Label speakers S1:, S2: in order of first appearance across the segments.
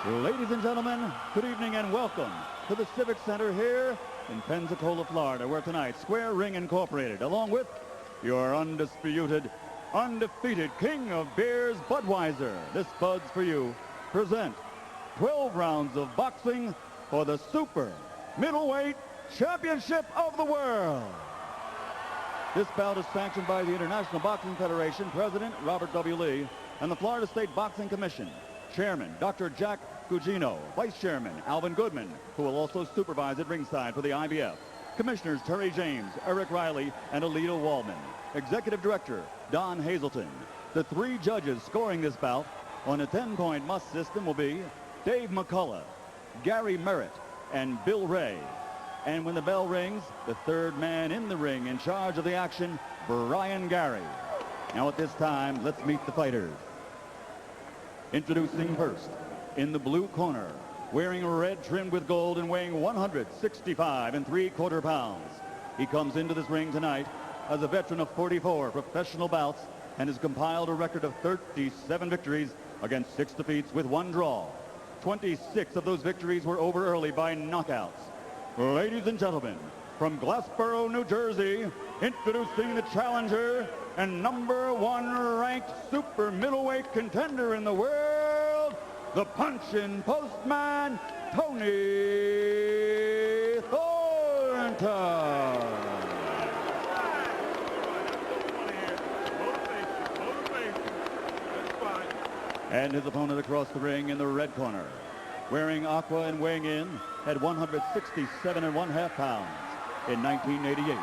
S1: Ladies and gentlemen, good evening and welcome to the Civic Center here in Pensacola, Florida, where tonight Square Ring Incorporated, along with your undisputed, undefeated king of beers, Budweiser, this Bud's for you, present 12 rounds of boxing for the Super Middleweight Championship of the World. This bout is sanctioned by the International Boxing Federation, President Robert W. Lee, and the Florida State Boxing Commission, Chairman Dr. Jack Gugino, Vice Chairman Alvin Goodman, who will also supervise at ringside for the IBF, Commissioners Terry James, Eric Riley, and Alito Waldman, Executive Director Don Hazelton. The three judges scoring this bout on a 10-point must system will be Dave McCullough, Gary Merritt, and Bill Ray. And when the bell rings, the third man in the ring in charge of the action, Brian Gary. Now at this time, let's meet the fighters. Introducing first, in the blue corner, wearing red trimmed with gold and weighing 165 3/4 pounds. He comes into this ring tonight as a veteran of 44 professional bouts and has compiled a record of 37 victories against 6 defeats with 1 draw. 26 of those victories were over early by knockouts. Ladies and gentlemen, from Glassboro, New Jersey, introducing the challenger and #1 ranked super middleweight contender in the world, the punch-in postman, Tony Thornton. And his opponent across the ring in the red corner, wearing aqua and weighing in at 167 1/2 pounds. In 1988,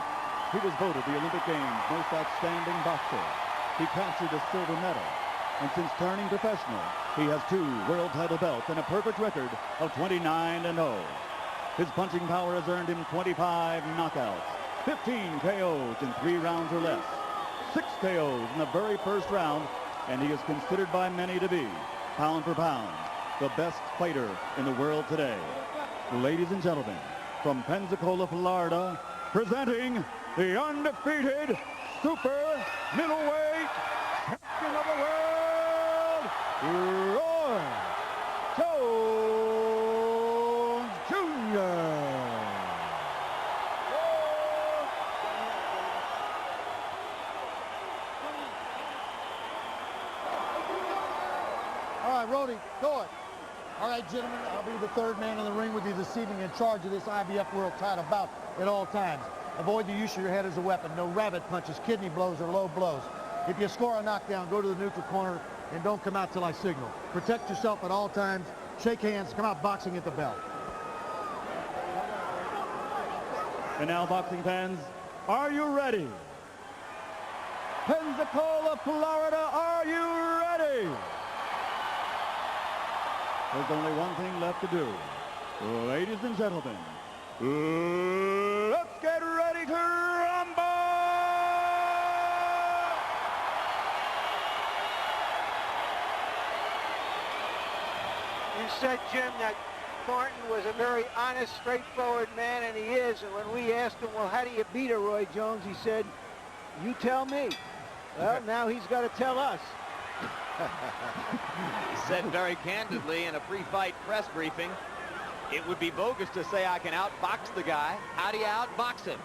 S1: he was voted the Olympic Games most outstanding boxer. He captured a silver medal, and since turning professional, he has 2 world title belts and a perfect record of 29-0. His punching power has earned him 25 knockouts, 15 KOs in 3 rounds or less, 6 KOs in the very first round, and he is considered by many to be, pound for pound, the best fighter in the world today. Ladies and gentlemen, from Pensacola, Florida, presenting the undefeated super middleweight champion of the world, Roy Jones Jr.
S2: All right, Rody, go it. All right, gentlemen, I'll be the third man in the ring with you this evening in charge of this IBF World title bout at all times. Avoid the use of your head as a weapon. No rabbit punches, kidney blows, or low blows. If you score a knockdown, go to the neutral corner and don't come out till I signal. Protect yourself at all times. Shake hands. Come out boxing at the bell.
S1: And now, boxing fans, are you ready? Pensacola, Florida, are you ready? There's only one thing left to do. Ladies and gentlemen, let's get ready to rumble!
S3: You said, Jim, that Thornton was a very honest, straightforward man, and he is. And when we asked him, well, how do you beat a Roy Jones? He said, you tell me. Well, now he's got to tell us.
S4: He said very candidly in a pre-fight press briefing, it would be bogus to say I can outbox the guy. How do you outbox him?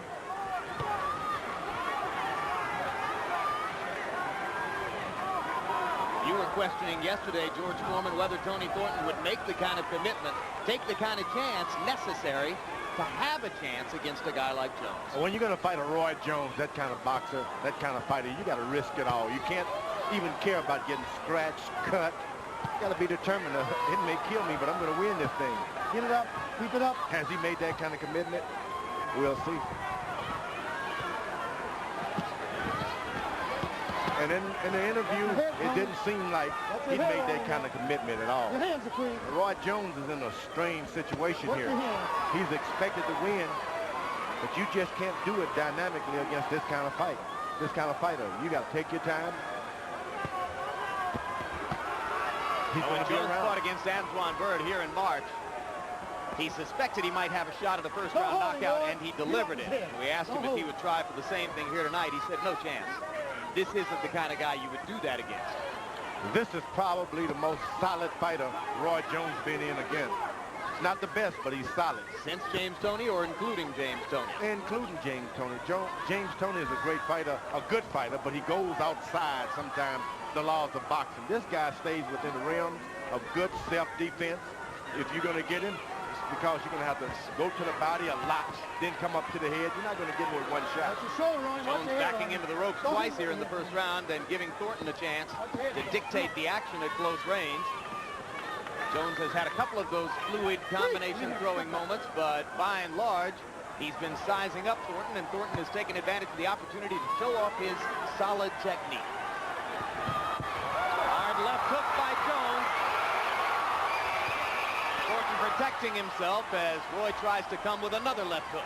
S4: You were questioning yesterday, George Foreman, whether Tony Thornton would make the kind of commitment, take the kind of chance necessary to have a chance against a guy like Jones.
S5: When you're going to fight a Roy Jones, that kind of boxer, that kind of fighter, you got to risk it all. You can't even care about getting scratched, cut. You got to be determined. It may kill me, but I'm going to win this thing.
S2: Get it up. Keep it up.
S5: Has he made that kind of commitment? We'll see. And in the interview, it didn't seem like he made that kind of commitment at all.
S2: Your hands are clean.
S5: Roy Jones is in a strange situation here. He's expected to win, but you just can't do it dynamically against this kind of fight, this kind of fighter. You got to take your time.
S4: When Jones fought against Antoine Bird here in March, he suspected he might have a shot at the first round knockout, and he delivered it. We asked him if he would try for the same thing here tonight. He said, no chance. This isn't the kind of guy you would do that against.
S5: This is probably the most solid fighter Roy Jones been in again. Not the best, but he's solid.
S4: Since James Toney or including James Toney?
S5: Including James Toney. James Toney is a great fighter, a good fighter, but he goes outside sometimes the laws of boxing. This guy stays within the realms of good self-defense. If you're going to get him, it's because you're going to have to go to the body a lot, then come up to the head. You're not going to get him with one shot.
S4: Jones backing into the ropes twice here in the first round and giving Thornton a chance to dictate the action at close range. Jones has had a couple of those fluid combination throwing moments, but by and large, he's been sizing up Thornton, and Thornton has taken advantage of the opportunity to show off his solid technique. Hard left hook by Jones. Thornton protecting himself as Roy tries to come with another left hook.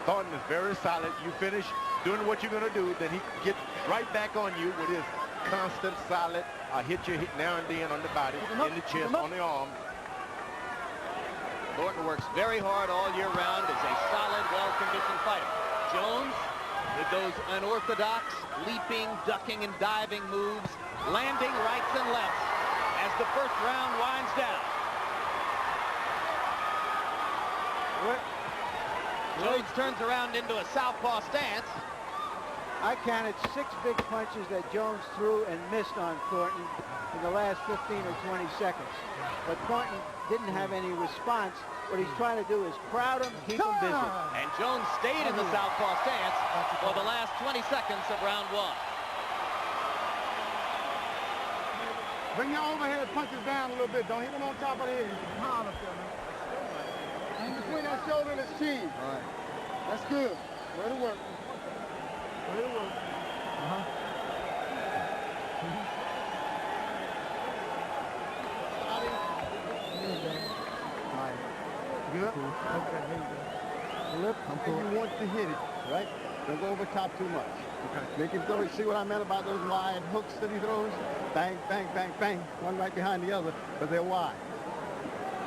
S5: Thornton is very solid. You finish doing what you're going to do, then he gets right back on you with his constant, solid, hit now and then on the body, in the chest, on the arm.
S4: Thornton works very hard all year round as a solid, well-conditioned fighter. Jones, with those unorthodox, leaping, ducking, and diving moves, landing rights and lefts as the first round winds down. Jones turns around into a southpaw stance.
S3: I counted 6 big punches that Jones threw and missed on Thornton in the last 15 or 20 seconds. But Thornton didn't have any response. What he's trying to do is crowd him, keep him busy.
S4: And Jones stayed in the southpaw stance for the last 20 seconds of round 1.
S2: Bring your overhead punches down a little bit. Don't hit him on top of the head. Hard up there, man. In between that shoulder and his chin. All right. That's good. Way to work. Way to work. Good? Okay, here you go. Lip, and you want to hit it, right? Don't go over top too much. Okay. Make him throw it. See what I meant about those wide hooks that he throws? Bang, bang, bang, bang. One right behind the other, but they're wide.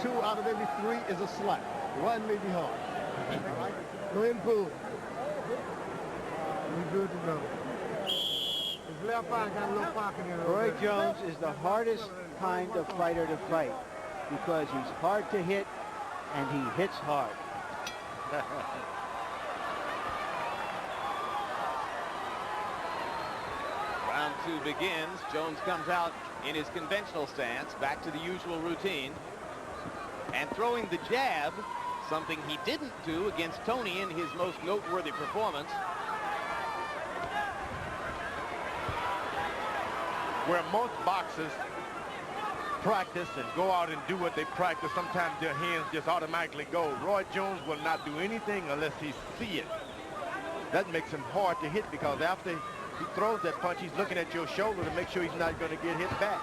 S2: 2 out of every 3 is a slap. 1 may be hard. Right? Go ahead and pull. We're good to go. His left eye got a little pocket in it.
S3: Roy Jones is the hardest kind of fighter to fight because he's hard to hit and he hits hard.
S4: Round 2 begins. Jones comes out in his conventional stance, back to the usual routine, and throwing the jab, something he didn't do against Toney in his most noteworthy performance.
S5: Where most boxers practice and go out and do what they practice, sometimes their hands just automatically go. Roy Jones will not do anything unless he sees it. That makes him hard to hit because after he throws that punch, he's looking at your shoulder to make sure he's not going to get hit back.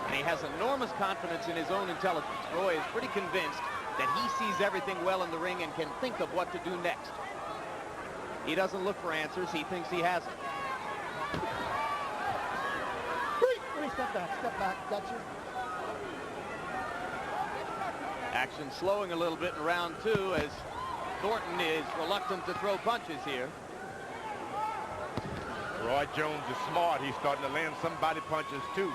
S4: And he has enormous confidence in his own intelligence. Roy is pretty convinced that he sees everything well in the ring and can think of what to do next. He doesn't look for answers. He thinks he has them.
S2: Step back, got you.
S4: Action slowing a little bit in round 2 as Thornton is reluctant to throw punches here.
S5: Roy Jones is smart. He's starting to land some body punches too.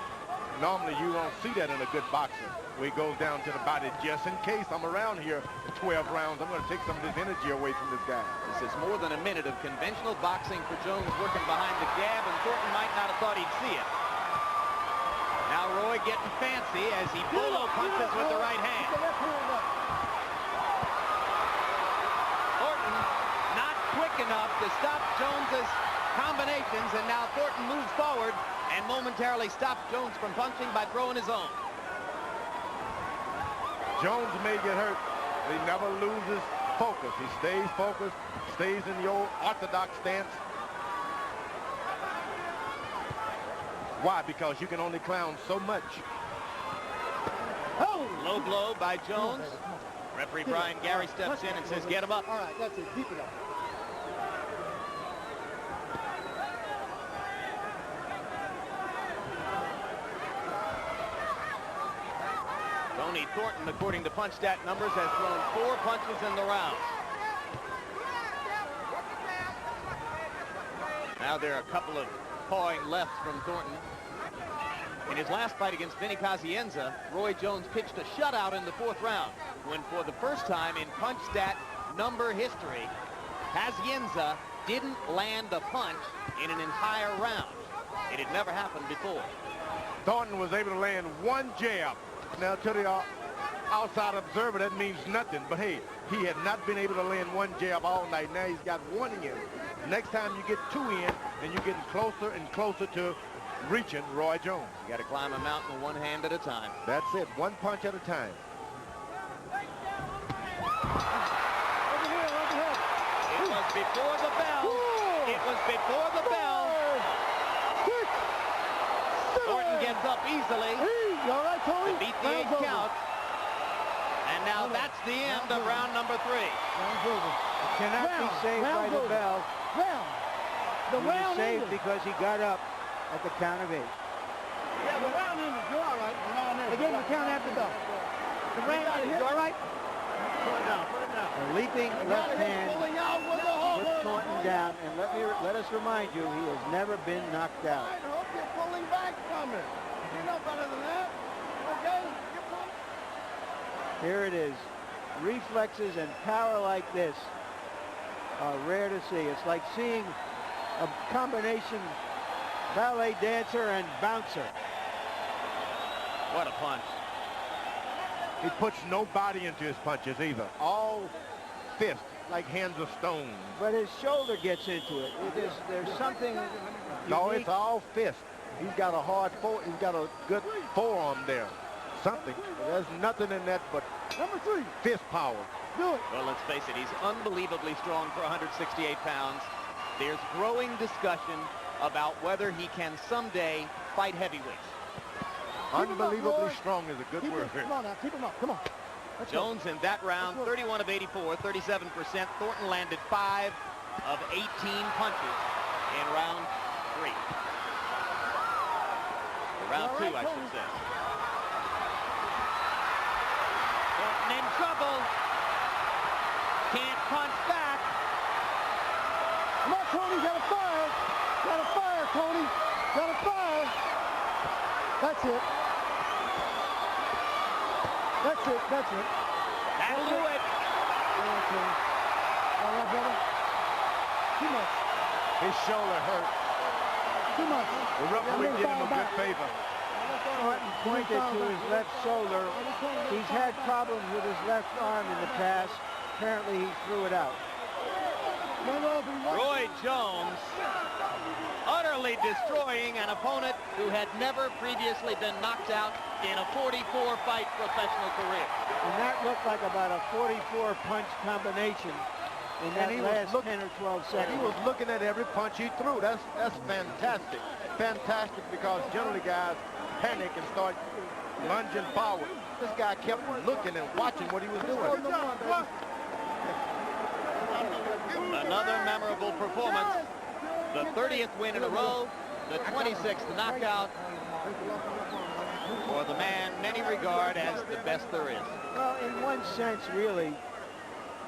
S5: Normally you won't see that in a good boxer, where he goes down to the body just in case I'm around here 12 rounds. I'm going to take some of this energy away from this guy.
S4: This is more than a minute of conventional boxing for Jones, working behind the jab, and Thornton might not have thought he'd see it. Now Roy getting fancy as he polo punches with the right hand. Thornton not quick enough to stop Jones's combinations, and now Thornton moves forward and momentarily stops Jones from punching by throwing his own.
S5: Jones may get hurt, but he never loses focus. He stays focused, stays in the old orthodox stance. Why? Because you can only clown so much.
S4: Oh! Low blow by Jones. Referee Brian Gary steps in and says, get him up.
S2: All right, that's it. Keep it up.
S4: Tony Thornton, according to punch stat numbers, has thrown 4 punches in the round. Now there are a couple of pawing lefts from Thornton. In his last fight against Vinny Pazienza, Roy Jones pitched a shutout in the 4th round, when for the first time in punch stat number history, Pazienza didn't land a punch in an entire round. It had never happened before.
S5: Thornton was able to land one jab. Now, to the outside observer, that means nothing. But, hey, he had not been able to land one jab all night. Now he's got one in. Next time you get 2 in, and you're getting closer and closer to reaching Roy Jones.
S4: You got to climb a mountain one hand at a time.
S5: That's it. One punch at a time.
S4: It was before the bell. It was before the bell. Thornton gets up easily
S2: All right, Tony?
S4: to beat the 8 count. And now that's the end of round number 3.
S3: It cannot be saved by the bell.
S2: The
S3: He was
S2: round
S3: saved
S2: ended.
S3: because he got up at the count of 8.
S2: Yeah, the round ended. You're all right. The round ended. They gave him the count after the bell. The round ended. You all right? Put it down. Put it down.
S3: A leaping left hand
S2: Pulling out with the whole
S3: put Thornton down. And let us remind you, he has never been knocked out.
S2: I hope you're pulling back from it. You know better than that. Okay? You're pulling.
S3: Here it is. Reflexes and power like this are rare to see. It's like seeing a combination ballet dancer and bouncer.
S4: What a punch.
S5: He puts no body into his punches either. All fist, like hands of stone.
S3: But his shoulder gets into it. There's something
S5: No,
S3: unique.
S5: it's all fist. He's got a hard he's got a good forearm there. Something. There's nothing in that but
S2: Number 3.
S5: fist power.
S2: Do it.
S4: Well, let's face it, he's unbelievably strong for 168 pounds. There's growing discussion about whether he can someday fight heavyweights.
S5: Unbelievably strong is a good word.
S2: Come on now. Keep him up. Come on. Let's go.
S4: Jones in that round, 31 of 84, 37%. Thornton landed 5 of 18 punches in round 3. Or round 2, I should say. Thornton in trouble. Can't punch back.
S2: Come on, Tony. Gotta fire. Gotta fire, Tony. Gotta fire. That's it. That's it. That's it.
S4: That'll do it.
S2: Okay. All right, brother. Too much.
S5: His shoulder hurt.
S2: Too much.
S5: The referee did him a good favor.
S3: Thornton pointed to his left shoulder. He's had problems with his left arm in the past. Apparently he threw it out.
S4: Roy Jones utterly destroying an opponent who had never previously been knocked out in a 44-fight professional career.
S3: And that looked like about a 44 punch combination in that last 10 or 12 seconds.
S5: He was looking at every punch he threw. That's fantastic. Fantastic, because generally guys panic and start lunging forward. This guy kept looking and watching what he was doing.
S4: Another memorable performance. The 30th win in a row, the 26th knockout for the man many regard as the best there is.
S3: Well, in one sense, really,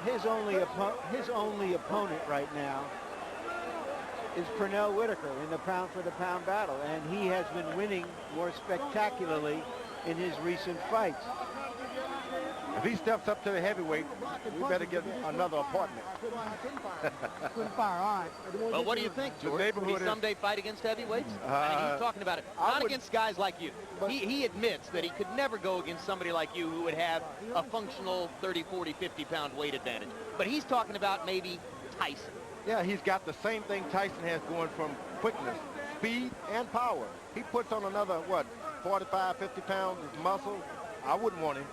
S3: his only opponent right now is Pernell Whitaker in the pound-for-the-pound battle, and he has been winning more spectacularly in his recent fights.
S5: If he steps up to the heavyweight, we better get another appointment.
S2: Couldn't fire. All right.
S4: Well, what do you think, George? Will he someday fight against heavyweights? I mean, he's talking about it. Not against guys like you. He admits that he could never go against somebody like you who would have a functional 30, 40, 50-pound weight advantage. But he's talking about maybe Tyson.
S5: Yeah, he's got the same thing Tyson has going from quickness, speed, and power. He puts on another, 45, 50 pounds of muscle. I wouldn't want him.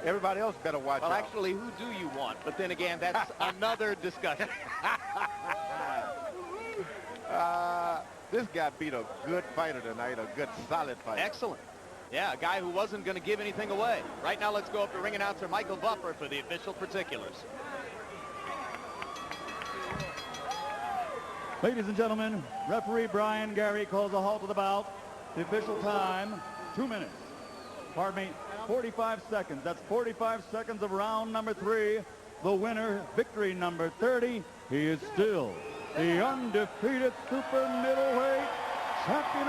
S5: Everybody else better watch out.
S4: Well, actually, who do you want? But then again, that's another discussion.
S5: This guy beat a good fighter tonight, a good solid fighter.
S4: Excellent. Yeah, a guy who wasn't going to give anything away. Right now, let's go up to ring announcer Michael Buffer for the official particulars.
S1: Ladies and gentlemen, referee Brian Gary calls a halt to the bout. The official time, 2 minutes. Pardon me, 45 seconds. That's 45 seconds of round number 3 the winner, victory number 30. He is still the undefeated super middleweight champion.